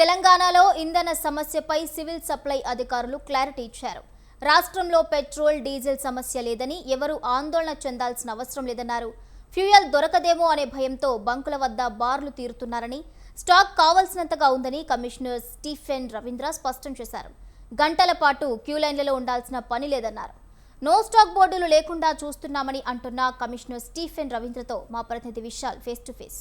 తెలంగాణలో ఇంధన సమస్యపై సివిల్ సప్లై అధికారులు క్లారిటీ ఇచ్చారు. రాష్ట్రంలో పెట్రోల్, డీజిల్ సమస్య లేదని, ఎవరు ఆందోళన చెందాల్సిన అవసరం లేదన్నారు. ఫ్యూయల్ దొరకదేమో అనే భయంతో బంకుల వద్ద బార్లు తీరుతున్నారని, స్టాక్ కావాల్సినంతగా ఉందని కమిషనర్ స్టీఫెన్ రవీంద్ర స్పష్టం చేశారు. గంటల పాటు క్యూ లైన్లలో ఉండాల్సిన పని లేదన్నారు. నో స్టాక్ బోర్డులు లేకుండా చూస్తున్నామని అంటున్న కమిషనర్ స్టీఫెన్ రవీంద్రతో మా ప్రతినిధి విశాల్ ఫేస్ టు ఫేస్.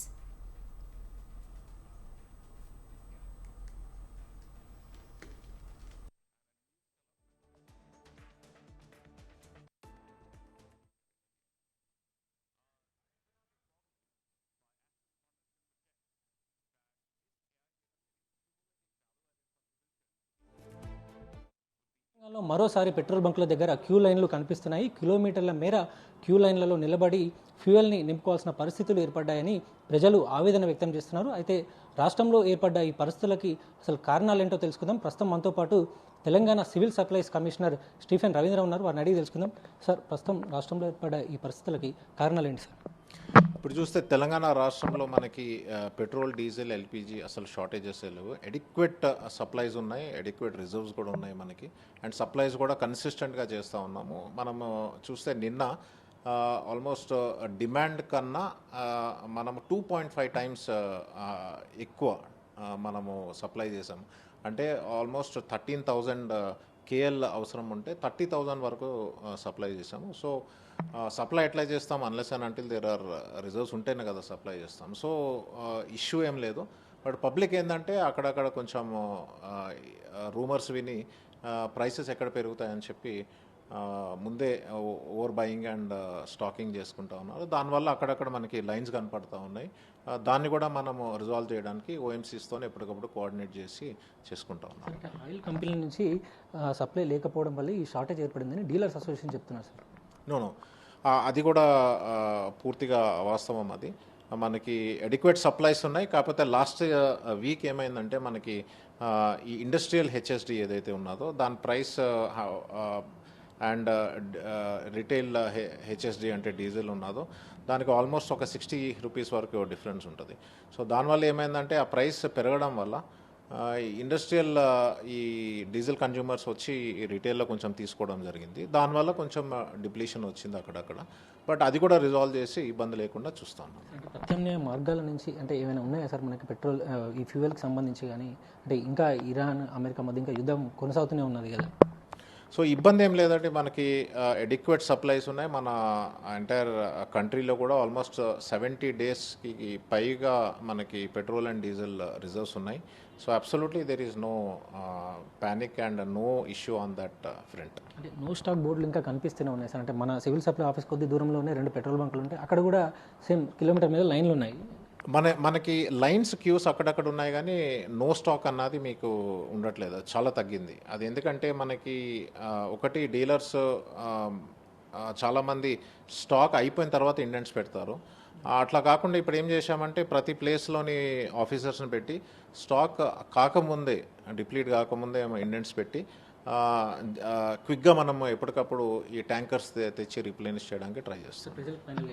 మరోసారి పెట్రోల్ బంకుల దగ్గర క్యూ లైన్లు కనిపిస్తున్నాయి. కిలోమీటర్ల మేర క్యూ లైన్లలో నిలబడి ఫ్యూయల్ని నింపుకోవాల్సిన పరిస్థితులు ఏర్పడ్డాయని ప్రజలు ఆవేదన వ్యక్తం చేస్తున్నారు. అయితే రాష్ట్రంలో ఏర్పడ్డ ఈ పరిస్థితులకి అసలు కారణాలేంటో తెలుసుకుందాం. ప్రస్తుతం మనతో పాటు Telangana civil supplies commissioner Stephen Ravindra ఉన్నారు. వారిని అడిగి తెలుసుకుందాం. సార్, ప్రస్తుతం రాష్ట్రంలో ఏర్పడ్డ ఈ పరిస్థితులకి కారణాలు ఏంటి సార్? ఇప్పుడు చూస్తే తెలంగాణ రాష్ట్రంలో మనకి పెట్రోల్, డీజిల్, ఎల్పిజి అసలు షార్టేజెస్ లేవు. ఎడిక్వేట్ సప్లైస్ ఉన్నాయి, ఎడిక్వేట్ రిజర్వ్స్ కూడా ఉన్నాయి మనకి. అండ్ సప్లైస్ కూడా కన్సిస్టెంట్గా చేస్తూ ఉన్నాము. మనము చూస్తే నిన్న ఆల్మోస్ట్ డిమాండ్ కన్నా మనము 2.5 టైమ్స్ ఎక్కువ మనము సప్లై చేసాము. అంటే ఆల్మోస్ట్ 13,000 KL అవసరం ఉంటే 30,000 వరకు సప్లై చేసాము. సో సప్లై ఎట్లా చేస్తాం, unless and until there are reserves ఉంటేనే కదా సప్లై చేస్తాం. సో ఇష్యూ ఏం లేదు. బట్ పబ్లిక్ ఏంటంటే అక్కడక్కడ కొంచెం రూమర్స్ విని ప్రైసెస్ ఎక్కడ పెరుగుతాయని చెప్పి ముందే ఓవర్ బయింగ్ అండ్ స్టాకింగ్ చేసుకుంటా ఉన్నారు. దానివల్ల అక్కడక్కడ మనకి లైన్స్ కనపడతా ఉన్నాయి. దాన్ని కూడా మనము రిజాల్వ్ చేయడానికి ఓఎంసీస్తో ఎప్పటికప్పుడు కోఆర్డినేట్ చేసి చేసుకుంటా ఉన్నాం. ఆయిల్ కంపెనీ నుంచి సప్లై లేకపోవడం వల్ల ఈ షార్టేజ్ ఏర్పడిందని డీలర్స్ అసోసియేషన్ చెప్తున్నారు సార్. నో అది కూడా పూర్తిగా వాస్తవం. అది మనకి అడిక్వేట్ సప్లైస్ ఉన్నాయి. కాకపోతే లాస్ట్ వీక్ ఏమైందంటే మనకి ఈ ఇండస్ట్రియల్ హెచ్ఎస్డి ఏదైతే ఉన్నదో దాని ప్రైస్ అండ్ రిటైల్ హెచ్ఎస్డి అంటే డీజిల్ ఉన్నదో దానికి ఆల్మోస్ట్ ఒక 60 రూపీస్ వరకు డిఫరెన్స్ ఉంటుంది. సో దానివల్ల ఏమైందంటే ఆ ప్రైస్ పెరగడం వల్ల ఇండస్ట్రియల్ ఈ డీజిల్ కన్జ్యూమర్స్ వచ్చి రిటైల్లో కొంచెం తీసుకోవడం జరిగింది. దానివల్ల కొంచెం డిప్లీషన్ వచ్చింది అక్కడక్కడ. బట్ అది కూడా రిజాల్వ్ చేసి ఇబ్బంది లేకుండా చూస్తాం. ప్రత్యామ్నాయ మార్గాల నుంచి అంటే ఏమైనా ఉన్నాయా సార్ మనకి పెట్రోల్ ఈ ఫ్యూయల్కి సంబంధించి? కానీ అంటే ఇంకా ఇరాన్, అమెరికా మధ్య ఇంకా యుద్ధం కొనసాగుతూనే ఉన్నది కదా. సో ఇబ్బంది ఏం లేదంటే మనకి ఎడిక్వేట్ సప్లైస్ ఉన్నాయి. మన ఎంటైర్ కంట్రీలో కూడా ఆల్మోస్ట్ 70 డేస్కి పైగా మనకి పెట్రోల్ అండ్ డీజిల్ రిజర్వ్స్ ఉన్నాయి. So absolutely there is no panic and no issue on that front. అంటే నో స్టాక్ బోర్డులు ఇంకా కనిపిస్తూనే ఉన్నాయి సార్. అంటే మన సివిల్ సప్లై ఆఫీస్ కొద్ది దూరంలోనే 2 పెట్రోల్ బంకులు ఉంటాయి. అక్కడ కూడా సేమ్ కిలోమీటర్ మీద లైన్లు ఉన్నాయి. మనకి లైన్స్, క్యూస్ అక్కడక్కడ ఉన్నాయి, కానీ నో స్టాక్ అన్నది మీకు ఉండట్లేదు. చాలా తగ్గింది. అది ఎందుకంటే మనకి ఒకటి డీలర్స్ చాలామంది స్టాక్ అయిపోయిన తర్వాత ఇండెంట్స్ పెడతారు. అట్లా కాకుండా ఇప్పుడు ఏం చేశామంటే ప్రతి ప్లేస్లోని ఆఫీసర్స్ని పెట్టి స్టాక్ కాకముందే, డిప్లీట్ కాకముందే ఇండెంట్స్ పెట్టి క్విక్గా మనము ఎప్పటికప్పుడు ఈ ట్యాంకర్స్ తెచ్చి రీప్లేనిష్ చేయడానికి ట్రై చేస్తాం.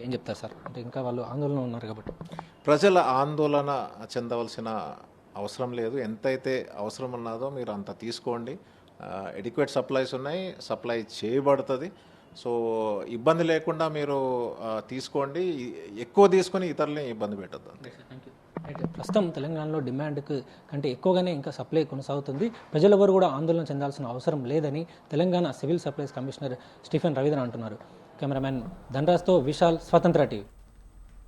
ఏం చెప్తారు సార్? అంటే ఇంకా వాళ్ళు ఆందోళన ఉన్నారు కాబట్టి ప్రజల ఆందోళన చెందవలసిన అవసరం లేదు. ఎంతైతే అవసరం ఉన్నదో మీరు అంత తీసుకోండి. ఎడిక్వేట్ సప్లైస్ ఉన్నాయి, సప్లై చేయబడుతుంది. సో ఇబ్బంది లేకుండా మీరు తీసుకోండి. ఎక్కువ తీసుకొని ఇతరులని ఇబ్బంది పెట్టద్దు. అయితే ప్రస్తుతం తెలంగాణలో డిమాండ్ కంటే ఎక్కువగానే ఇంకా సప్లై కొనసాగుతుంది. ప్రజలెవరు కూడా ఆందోళన చెందాల్సిన అవసరం లేదని Telangana civil supplies commissioner Stephen Ravindra అంటున్నారు. కెమెరామ్యాన్ ధనరాజ్తో విశాల్, స్వతంత్ర టీవీ.